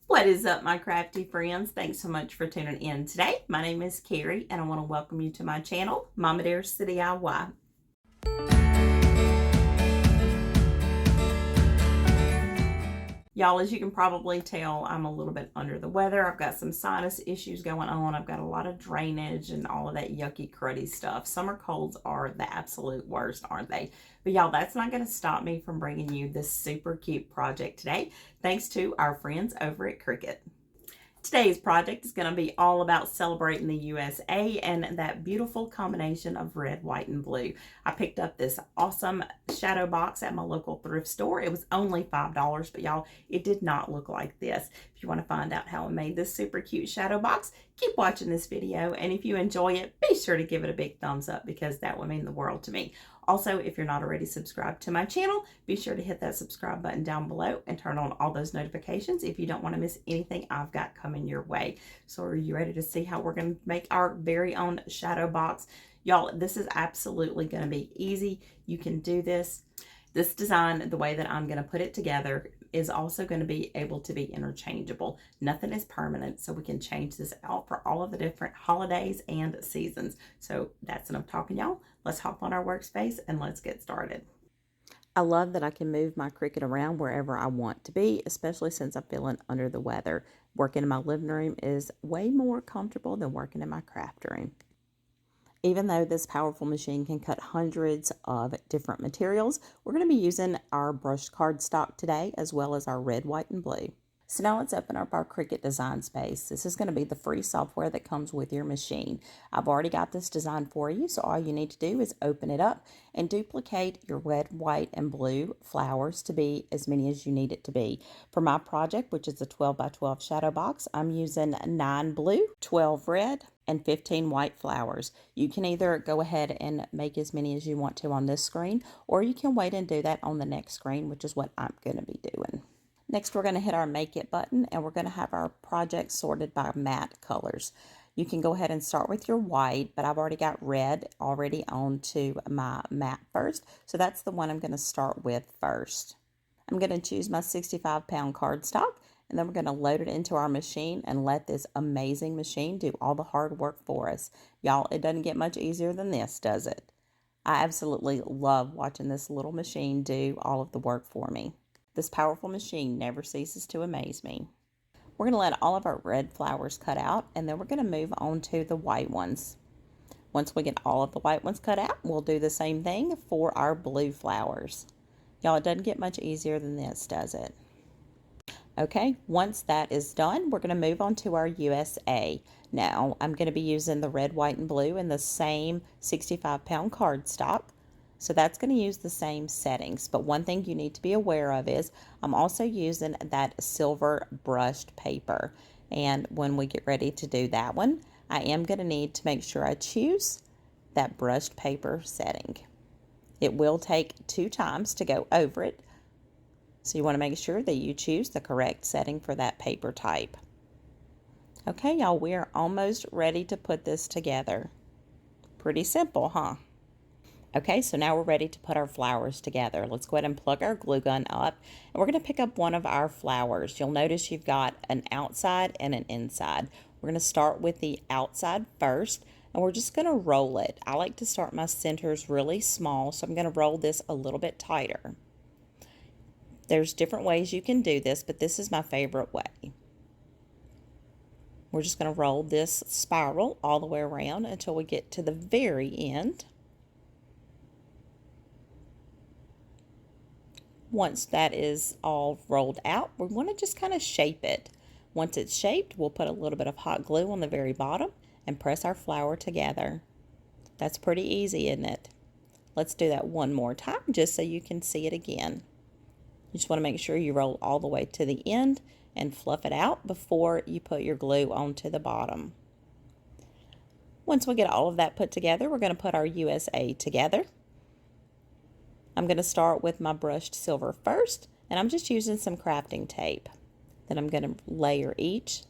What is up, my crafty friends? Thanks so much for tuning in today. My name is Carrie, and I want to welcome you to my channel, Mama Dares to DIY. Y'all, as you can probably tell, I'm a little bit under the weather. I've got some sinus issues going on. I've got a lot of drainage and all of that yucky, cruddy stuff. Summer colds are the absolute worst, aren't they? But y'all, that's not going to stop me from bringing you this super cute project today, thanks to our friends over at Cricut. Today's project is going to be all about celebrating the USA and that beautiful combination of red, white, and blue. I picked up this awesome shadow box at my local thrift store. It was only $5, but y'all, it did not look like this. If you want to find out how I made this super cute shadow box, keep watching this video. And if you enjoy it, be sure to give it a big thumbs up because that would mean the world to me. Also, if you're not already subscribed to my channel, be sure to hit that subscribe button down below and turn on all those notifications if you don't want to miss anything I've got coming your way. So are you ready to see how we're going to make our very own shadow box? Y'all, this is absolutely going to be easy. You can do this. This design, the way that I'm going to put it together, is also going to be able to be interchangeable. Nothing is permanent, so we can change this out for all of the different holidays and seasons. So that's enough talking, y'all. Let's hop on our workspace and let's get started. I love that I can move my Cricut around wherever I want to be, especially since I'm feeling under the weather. Working in my living room is way more comfortable than working in my craft room. Even though this powerful machine can cut hundreds of different materials, we're going to be using our brushed cardstock today, as well as our red, white, and blue. So now let's open up our Cricut Design Space. This is going to be the free software that comes with your machine. I've already got this design for you, so all you need to do is open it up and duplicate your red, white, and blue flowers to be as many as you need it to be. For my project, which is a 12 by 12 shadow box, I'm using 9 blue, 12 red, and 15 white flowers. You can either go ahead and make as many as you want to on this screen, or you can wait and do that on the next screen, which is what I'm going to be doing. Next, we're going to hit our Make It button, and we're going to have our project sorted by matte colors. You can go ahead and start with your white, but I've already got red already onto my matte first, so that's the one I'm going to start with first. I'm going to choose my 65-pound cardstock, and then we're going to load it into our machine and let this amazing machine do all the hard work for us. Y'all, it doesn't get much easier than this, does it? I absolutely love watching this little machine do all of the work for me. This powerful machine never ceases to amaze me. We're going to let all of our red flowers cut out, and then we're going to move on to the white ones. Once we get all of the white ones cut out, we'll do the same thing for our blue flowers. Y'all, it doesn't get much easier than this, does it? Okay, once that is done, we're going to move on to our USA. Now, I'm going to be using the red, white, and blue in the same 65-pound cardstock. So that's going to use the same settings. But one thing you need to be aware of is I'm also using that silver brushed paper. And when we get ready to do that one, I am going to need to make sure I choose that brushed paper setting. It will take 2 times to go over it. So you want to make sure that you choose the correct setting for that paper type. Okay, y'all, we are almost ready to put this together. Pretty simple, huh? Okay, so now we're ready to put our flowers together. Let's go ahead and plug our glue gun up, and we're going to pick up one of our flowers. You'll notice you've got an outside and an inside. We're going to start with the outside first, and we're just going to roll it. I like to start my centers really small, so I'm going to roll this a little bit tighter. There's different ways you can do this, but this is my favorite way. We're just going to roll this spiral all the way around until we get to the very end. Once that is all rolled out, we want to just kind of shape it. Once it's shaped, we'll put a little bit of hot glue on the very bottom and press our flower together. That's pretty easy, isn't it? Let's do that one more time just so you can see it again. You just want to make sure you roll all the way to the end and fluff it out before you put your glue onto the bottom. Once we get all of that put together, we're going to put our USA together. I'm going to start with my brushed silver first, and I'm just using some crafting tape. Then I'm going to layer each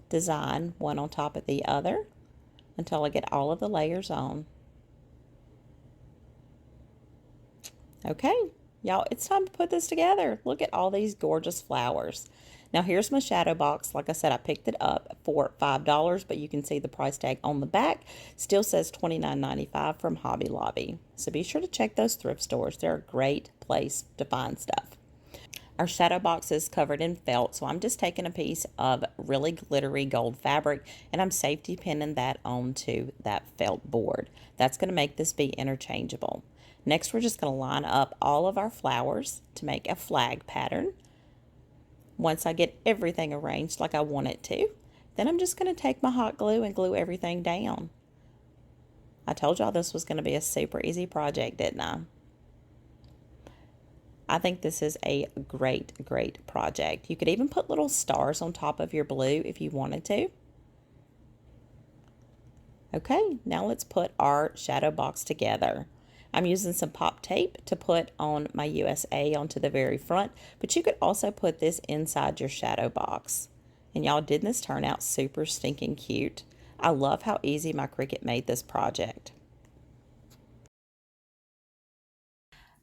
design one on top of the other until I get all of the layers on. Okay, y'all, it's time to put this together. Look at all these gorgeous flowers. Now here's my shadow box. Like I said, I picked it up for $5, but you can see the price tag on the back still says $29.95 from Hobby Lobby. So be sure to check those thrift stores. They're a great place to find stuff. Our shadow box is covered in felt, so I'm just taking a piece of really glittery gold fabric and I'm safety pinning that onto that felt board. That's going to make this be interchangeable. Next, we're just going to line up all of our flowers to make a flag pattern. Once I get everything arranged like I want it to, then I'm just going to take my hot glue and glue everything down. I told y'all this was going to be a super easy project, didn't I? I think this is a great, great project. You could even put little stars on top of your blue if you wanted to. Okay, now let's put our shadow box together. I'm using some pop tape to put on my USA onto the very front, but you could also put this inside your shadow box. And y'all, didn't this turn out super stinking cute? I love how easy my Cricut made this project.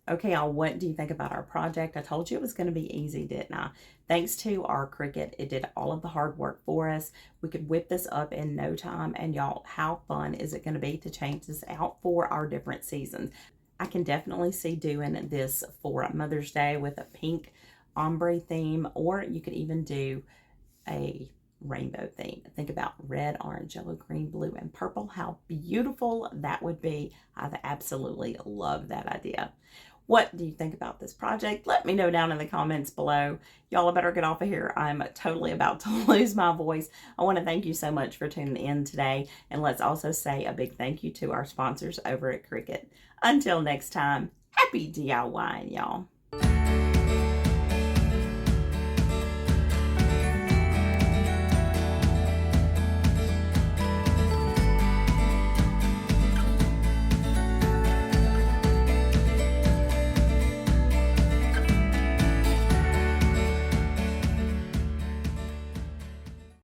Okay, y'all, what do you think about our project? I told you it was going to be easy, didn't I? Thanks to our Cricut, it did all of the hard work for us. We could whip this up in no time, and y'all, how fun is it going to be to change this out for our different seasons? I can definitely see doing this for Mother's Day with a pink ombre theme, or you could even do a rainbow theme. Think about red, orange, yellow, green, blue, and purple. How beautiful that would be. I absolutely love that idea. What do you think about this project? Let me know down in the comments below. Y'all, I better get off of here. I'm totally about to lose my voice. I want to thank you so much for tuning in today. And let's also say a big thank you to our sponsors over at Cricut. Until next time, happy DIYing, y'all.